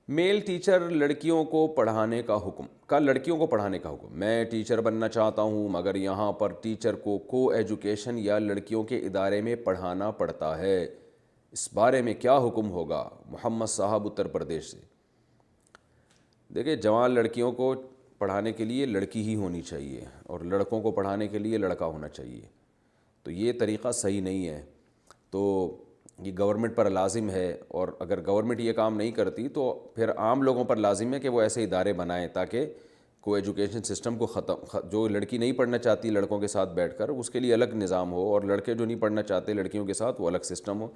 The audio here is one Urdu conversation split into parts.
میل ٹیچر لڑکیوں کو پڑھانے کا حکم لڑکیوں کو پڑھانے کا حکم. میں ٹیچر بننا چاہتا ہوں مگر یہاں پر ٹیچر کو ایجوکیشن یا لڑکیوں کے ادارے میں پڑھانا پڑتا ہے. اس بارے میں کیا حکم ہوگا؟ محمد صاحب اتر پردیش سے. دیکھیں، جوان لڑکیوں کو پڑھانے کے لیے لڑکی ہی ہونی چاہیے اور لڑکوں کو پڑھانے کے لیے لڑکا ہونا چاہیے. تو یہ طریقہ صحیح نہیں ہے. تو یہ گورنمنٹ پر لازم ہے، اور اگر گورنمنٹ یہ کام نہیں کرتی تو پھر عام لوگوں پر لازم ہے کہ وہ ایسے ادارے بنائیں تاکہ کو ایجوکیشن سسٹم کو جو لڑکی نہیں پڑھنا چاہتی لڑکوں کے ساتھ بیٹھ کر اس کے لیے الگ نظام ہو، اور لڑکے جو نہیں پڑھنا چاہتے لڑکیوں کے ساتھ وہ الگ سسٹم ہو.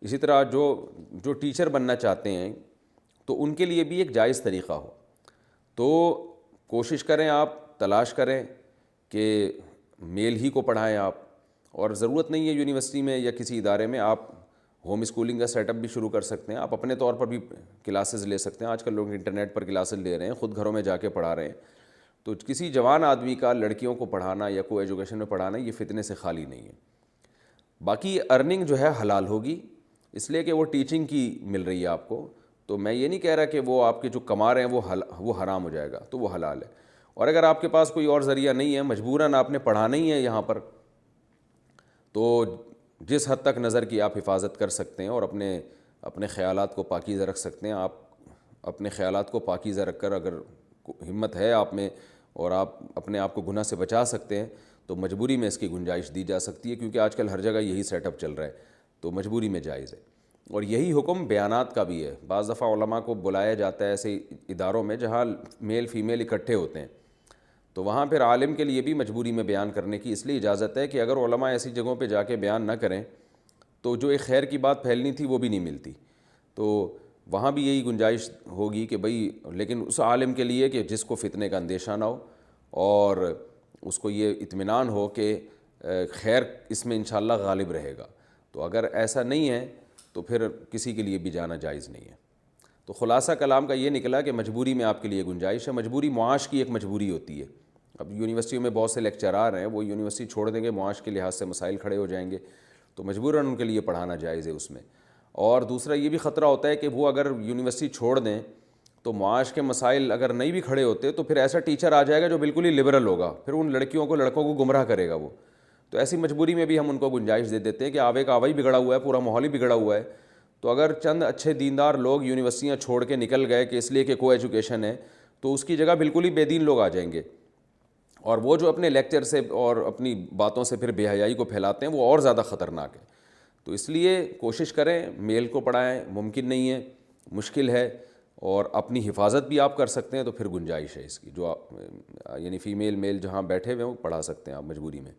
اسی طرح جو ٹیچر بننا چاہتے ہیں تو ان کے لیے بھی ایک جائز طریقہ ہو. تو کوشش کریں، آپ تلاش کریں کہ میل ہی کو پڑھائیں آپ. اور ضرورت نہیں ہے یونیورسٹی میں یا کسی ادارے میں، آپ ہوم اسکولنگ کا سیٹ اپ بھی شروع کر سکتے ہیں. آپ اپنے طور پر بھی کلاسز لے سکتے ہیں. آج کل لوگ انٹرنیٹ پر کلاسز لے رہے ہیں، خود گھروں میں جا کے پڑھا رہے ہیں. تو کسی جوان آدمی کا لڑکیوں کو پڑھانا یا کو ایجوکیشن میں پڑھانا یہ فتنے سے خالی نہیں ہے. باقی ارننگ جو ہے حلال ہوگی، اس لیے کہ وہ ٹیچنگ کی مل رہی ہے آپ کو. تو میں یہ نہیں کہہ رہا کہ وہ آپ کے جو کما رہے ہیں وہ حرام ہو جائے گا، تو وہ حلال ہے. اور اگر آپ کے پاس کوئی اور ذریعہ نہیں ہے، مجبوراً آپ نے پڑھانا ہی ہے یہاں پر، تو جس حد تک نظر کی آپ حفاظت کر سکتے ہیں اور اپنے خیالات کو پاکیزہ رکھ سکتے ہیں، آپ اپنے خیالات کو پاکیزہ رکھ کر اگر ہمت ہے آپ میں اور آپ اپنے آپ کو گناہ سے بچا سکتے ہیں تو مجبوری میں اس کی گنجائش دی جا سکتی ہے، کیونکہ آج کل ہر جگہ یہی سیٹ اپ چل رہا ہے. تو مجبوری میں جائز ہے. اور یہی حکم بیانات کا بھی ہے. بعض دفعہ علماء کو بلایا جاتا ہے ایسے اداروں میں جہاں میل فیمیل اکٹھے ہوتے ہیں، تو وہاں پھر عالم کے لیے بھی مجبوری میں بیان کرنے کی اس لیے اجازت ہے کہ اگر علماء ایسی جگہوں پہ جا کے بیان نہ کریں تو جو ایک خیر کی بات پھیلنی تھی وہ بھی نہیں ملتی. تو وہاں بھی یہی گنجائش ہوگی کہ بھئی، لیکن اس عالم کے لیے کہ جس کو فتنے کا اندیشہ نہ ہو اور اس کو یہ اطمینان ہو کہ خیر اس میں انشاءاللہ غالب رہے گا. تو اگر ایسا نہیں ہے تو پھر کسی کے لیے بھی جانا جائز نہیں ہے. تو خلاصہ کلام کا یہ نکلا کہ مجبوری میں آپ کے لیے گنجائش ہے. مجبوری معاش کی ایک مجبوری ہوتی ہے. اب یونیورسٹیوں میں بہت سے لیکچرار ہیں، وہ یونیورسٹی چھوڑ دیں گے، معاش کے لحاظ سے مسائل کھڑے ہو جائیں گے، تو مجبوراً ان کے لیے پڑھانا جائز ہے اس میں. اور دوسرا یہ بھی خطرہ ہوتا ہے کہ وہ اگر یونیورسٹی چھوڑ دیں تو معاش کے مسائل اگر نہیں بھی کھڑے ہوتے تو پھر ایسا ٹیچر آ جائے گا جو بالکل ہی لبرل ہوگا، پھر ان لڑکیوں کو لڑکوں کو گمراہ کرے گا وہ. تو ایسی مجبوری میں بھی ہم ان کو گنجائش دے دیتے ہیں کہ آوے کا آوا ہی بگڑا ہوا ہے، پورا ماحول ہی بگڑا ہوا ہے. تو اگر چند اچھے دیندار لوگ یونیورسٹیاں چھوڑ کے نکل گئے کہ اس لیے کہ کو ایجوکیشن ہے، تو اس کی جگہ بالکل ہی بے دین لوگ آ جائیں گے، اور وہ جو اپنے لیکچر سے اور اپنی باتوں سے پھر بے حیائی کو پھیلاتے ہیں وہ اور زیادہ خطرناک ہے. تو اس لیے کوشش کریں میل کو پڑھائیں. ممکن نہیں ہے، مشکل ہے، اور اپنی حفاظت بھی آپ کر سکتے ہیں تو پھر گنجائش ہے اس کی. جو آپ یعنی فیمیل میل جہاں بیٹھے ہوئے ہیں وہ پڑھا سکتے ہیں آپ مجبوری میں.